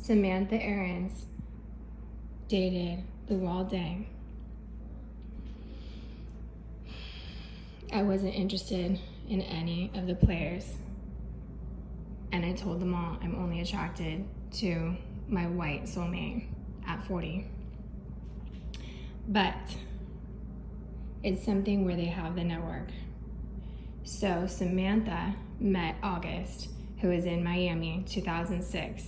Samantha Aarons dated Luol Deng. I wasn't interested in any of the players, and I told them all I'm only attracted to my white soulmate at 40. But it's something where they have the network. So Samantha met August, who was in Miami 2006,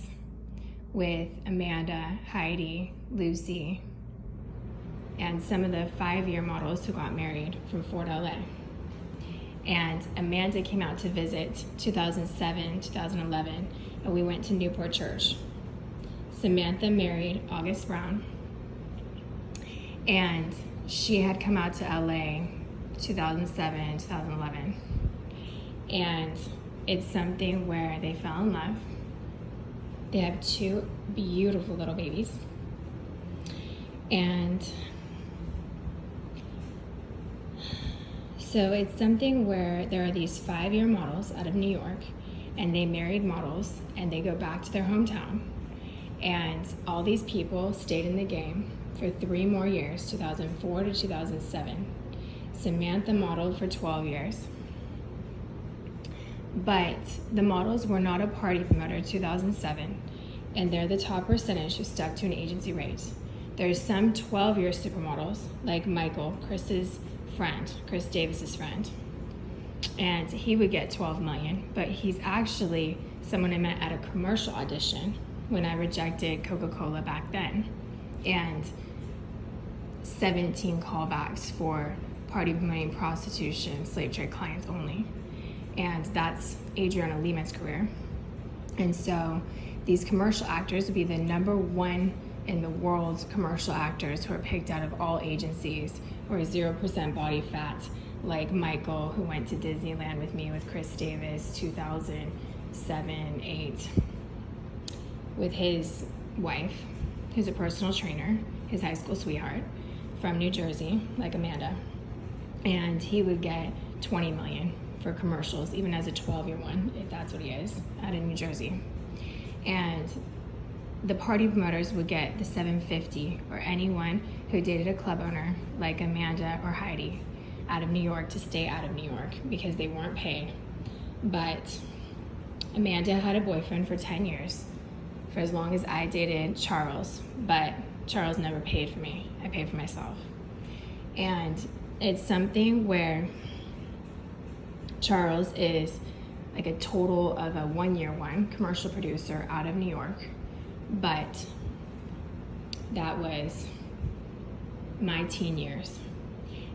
with Amanda, Heidi, Lucy, and some of the 5-year models who got married from Fort LA. And Amanda came out to visit 2007, 2011, and we went to Newport Church. Samantha married August Brown, and she had come out to LA 2007, 2011. And it's something where they fell in love. They have 2 beautiful little babies. And so it's something where there are these 5-year models out of New York, and they married models, and they go back to their hometown. And all these people stayed in the game for 3 more years, 2004 to 2007. Samantha modeled for 12 years. But the models were not a party promoter in 2007, and they're the top percentage who stuck to an agency rate. There's some 12-year supermodels, like Michael, Chris Davis's friend, and he would get 12 million, but he's actually someone I met at a commercial audition when I rejected Coca-Cola back then, and 17 callbacks for party promoting prostitution, slave trade clients only. And that's Adriana Lima's career. And so these commercial actors would be the #1 in the world commercial actors who are picked out of all agencies, or 0% body fat, like Michael, who went to Disneyland with me with Chris Davis 2007, 8, with his wife, who's a personal trainer, his high school sweetheart from New Jersey, like Amanda. And he would get 20 million for commercials, even as a 12-year one, if that's what he is, out of New Jersey. And the party promoters would get the 750, or anyone who dated a club owner like Amanda or Heidi out of New York to stay out of New York because they weren't paid. But Amanda had a boyfriend for 10 years, for as long as I dated Charles, but Charles never paid for me. I paid for myself. And it's something where Charles is like a total of a 1-year commercial producer out of New York, but that was my teen years.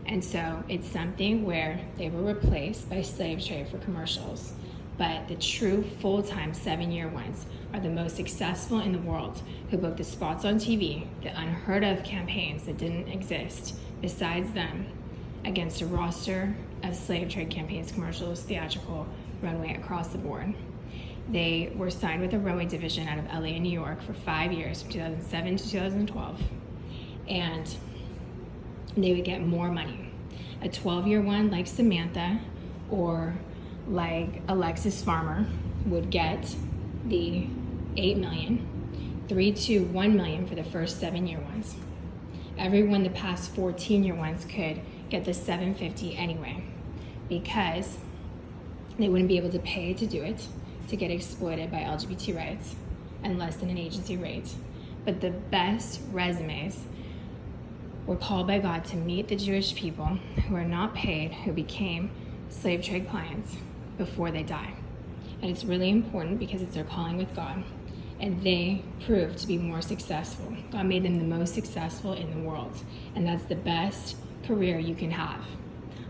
And so it's something where they were replaced by slave trade for commercials, but the true full-time 7-year ones are the most successful in the world, who book the spots on TV, the unheard of campaigns that didn't exist besides them, against a roster of slave trade campaigns, commercials, theatrical, runway, across the board. They were signed with a runway division out of LA and New York for 5 years, from 2007 to 2012. And they would get more money. A 12-year one like Samantha or like Alexis Farmer would get the 8 million, 3 to 1 million for the first 7-year ones. Everyone the past 14-year ones could get the 750 anyway, because they wouldn't be able to pay to do it, to get exploited by LGBT rights, and less than an agency rate. But the best resumes were called by God to meet the Jewish people who are not paid, who became slave trade clients before they die. And it's really important because it's their calling with God. And they proved to be more successful. God made them the most successful in the world. And that's the best career you can have.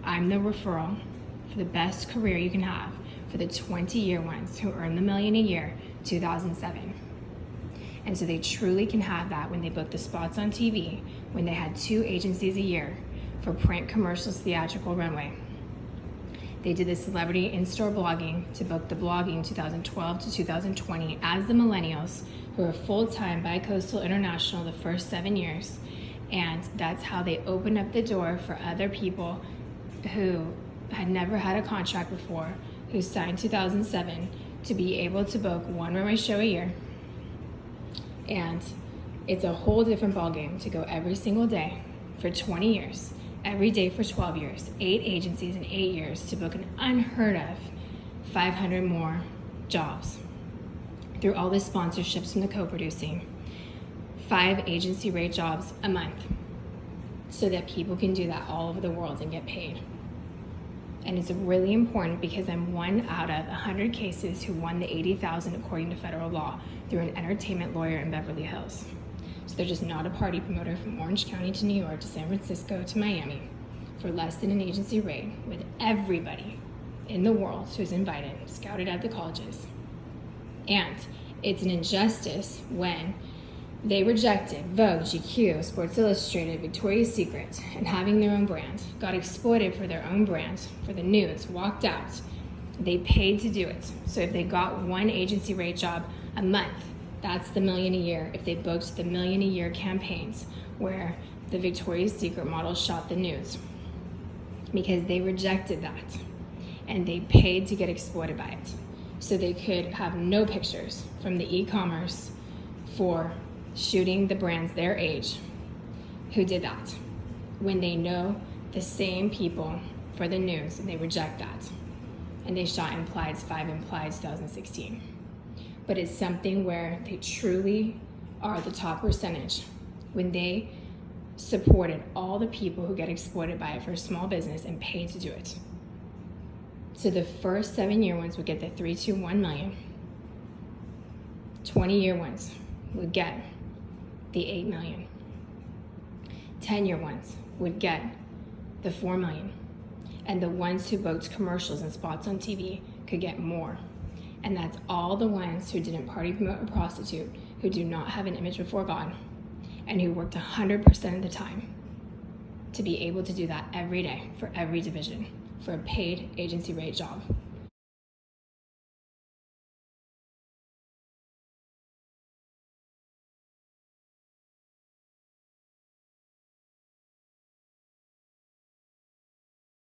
I'm the referral for the best career you can have for the 20-year ones who earn the $1 million a year, 2007. And so they truly can have that when they book the spots on TV, when they had 2 agencies a year for print, commercials, theatrical, runway. They did the celebrity in-store blogging to book the blogging 2012 to 2020 as the millennials, who are full-time bi-coastal international the first 7 years. And that's how they opened up the door for other people who had never had a contract before, who signed 2007, to be able to book 1 runway show a year, And it's a whole different ballgame to go every single day for 20 years, every day for 12 years, 8 agencies in 8 years to book an unheard of 500 more jobs through all the sponsorships from the co-producing, 5 agency rate jobs a month, so that people can do that all over the world and get paid. And it's really important because I'm one out of 100 cases who won the $80,000 according to federal law through an entertainment lawyer in Beverly Hills. So they're just not a party promoter from Orange County to New York to San Francisco to Miami for less than an agency rate, with everybody in the world who's invited, scouted at the colleges. And it's an injustice when they rejected Vogue, GQ, Sports Illustrated, Victoria's Secret, and having their own brand, got exploited for their own brand, for the news, walked out. They paid to do it. So if they got one agency rate job a month, that's the $1 million a year. If they booked the $1 million a year campaigns where the Victoria's Secret models shot the nudes, because they rejected that and they paid to get exploited by it. So they could have no pictures from the e-commerce for shooting the brands their age who did that, when they know the same people for the news, and they reject that. And they shot Implieds 5 Implieds 2016. But it's something where they truly are the top percentage when they supported all the people who get exploited by it for a small business and paid to do it. So the first 7-year ones would get the 321 million. 20-year ones would get the 8 million. 10-year ones would get the 4 million. And the ones who booked commercials and spots on TV could get more. And that's all the ones who didn't party promote or prostitute, who do not have an image before God, and who worked 100% of the time to be able to do that every day for every division for a paid agency rate job.